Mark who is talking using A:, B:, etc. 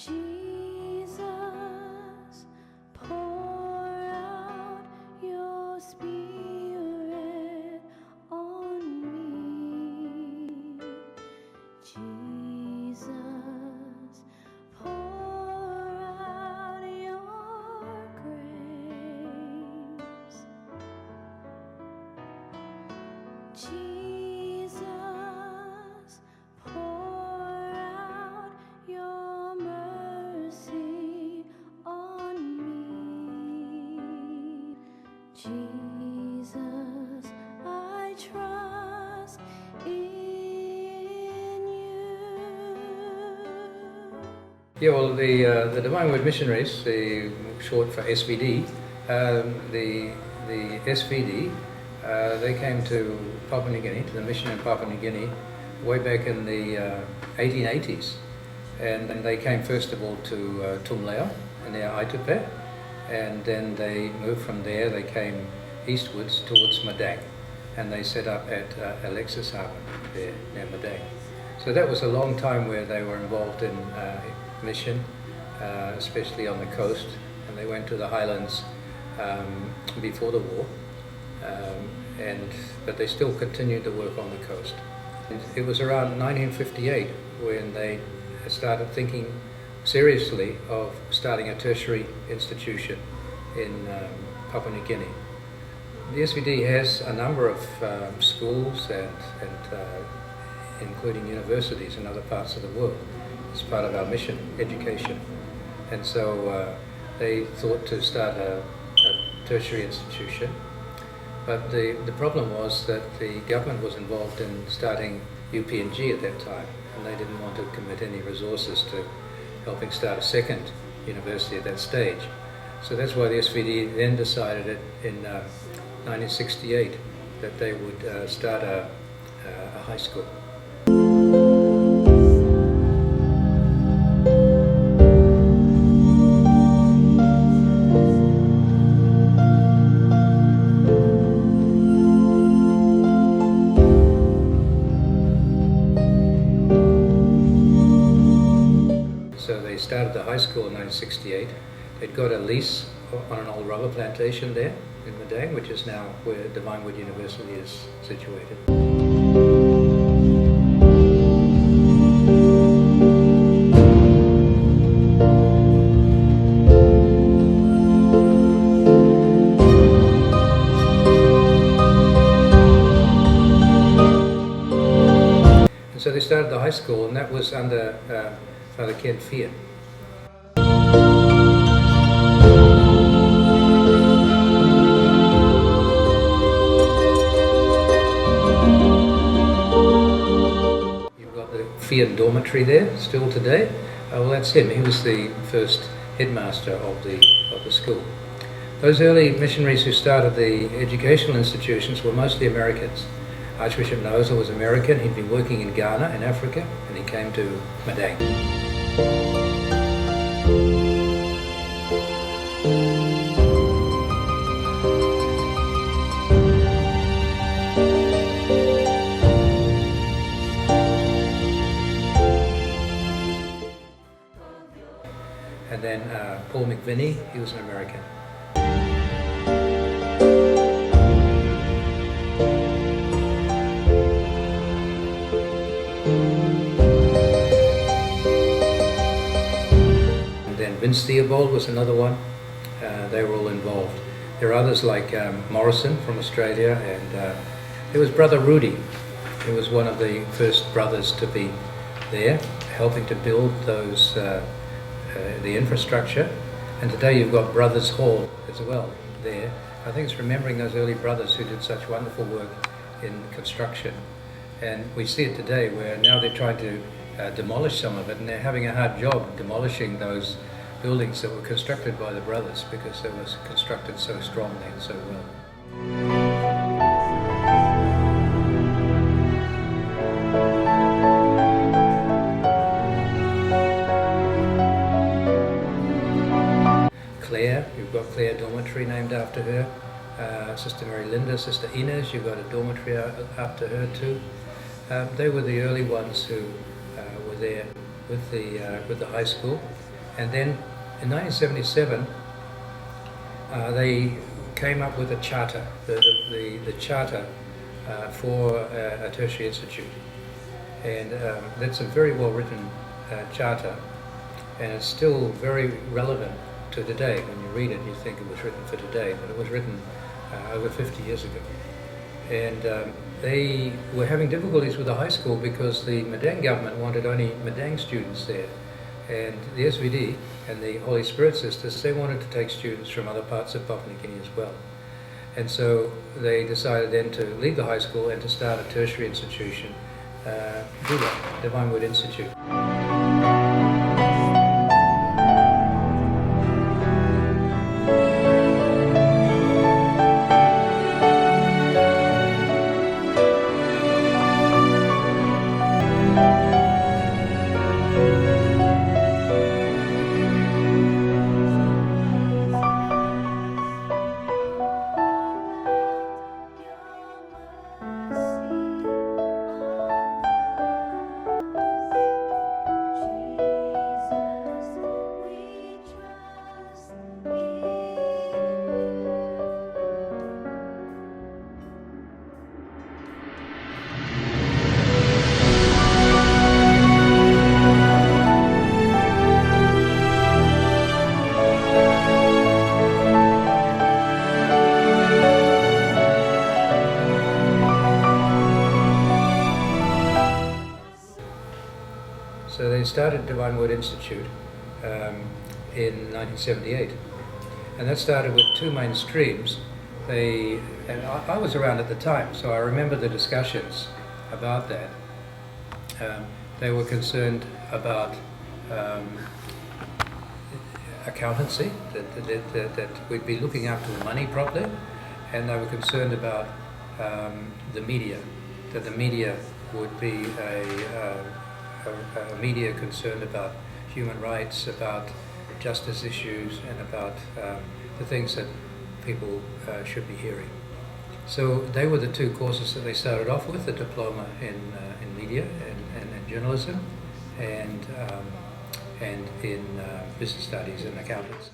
A: Jesus, pour out your Spirit on me. Jesus, pour out your grace. Jesus, pour out your mercy on me. Jesus, I trust in you.
B: Yeah, well, the Divine Word Missionaries, short for SVD, the SVD, they came to Papua New Guinea, to the mission in Papua New Guinea, way back in the 1880s. And they came first of all to Tumleo near Aitupe, and then they moved from there. They came eastwards towards Madang, and they set up at Alexis Harbour there near Madang. So that was a long time where they were involved in mission, especially on the coast, and they went to the highlands before the war, but they still continued to work on the coast. And it was around 1958 when they started thinking seriously of starting a tertiary institution in Papua New Guinea. The SVD has a number of schools and including universities in other parts of the world as part of our mission, education. And so they thought to start a tertiary institution. But the problem was that the government was involved in starting UPNG at that time, and they didn't want to commit any resources to helping start a second university at that stage. So that's why the SVD then decided in 1968 that they would start a high school. So they started the high school in 1968. They'd got a lease on an old rubber plantation there in Madang, which is now where Divine Word University is situated. And so they started the high school, and that was under Father Ken Fian. You've got the Fian dormitory there still today. Well, that's him. He was the first headmaster of the school. Those early missionaries who started the educational institutions were mostly Americans. Archbishop Noza was American. He'd been working in Ghana in Africa, and he came to Madang. And then Paul McVinney, he was an American. And then Vince Theobald was another one. They were all involved. There are others like Morrison from Australia, and there was Brother Rudy. He was one of the first brothers to be there, helping to build those the infrastructure. And today you've got Brothers Hall as well there. I think it's remembering those early brothers who did such wonderful work in construction. And we see it today where now they're trying to demolish some of it, and they're having a hard job demolishing those buildings that were constructed by the brothers because they were constructed so strongly and so well. Claire, you've got Claire Dormitory named after her. Sister Mary Linda, Sister Inez, you've got a dormitory after her too. They were the early ones who were there with the high school. And then in 1977, they came up with a charter, the charter for a tertiary institute. And that's a very well written charter, and it's still very relevant to today. When you read it, you think it was written for today, but it was written over 50 years ago. And they were having difficulties with the high school because the Madang government wanted only Madang students there. And the SVD and the Holy Spirit Sisters, they wanted to take students from other parts of Papua New Guinea as well. And so they decided then to leave the high school and to start a tertiary institution, Divine Word Institute. So they started Divine Word Institute in 1978, and that started with two main streams. I was around at the time, so I remember the discussions about that. They were concerned about accountancy, that we'd be looking after the money properly, and they were concerned about the media, that the media would be a media concerned about human rights, about justice issues, and about the things that people should be hearing. So they were the two courses that they started off with, the diploma in media and journalism, and in business studies and accountancy.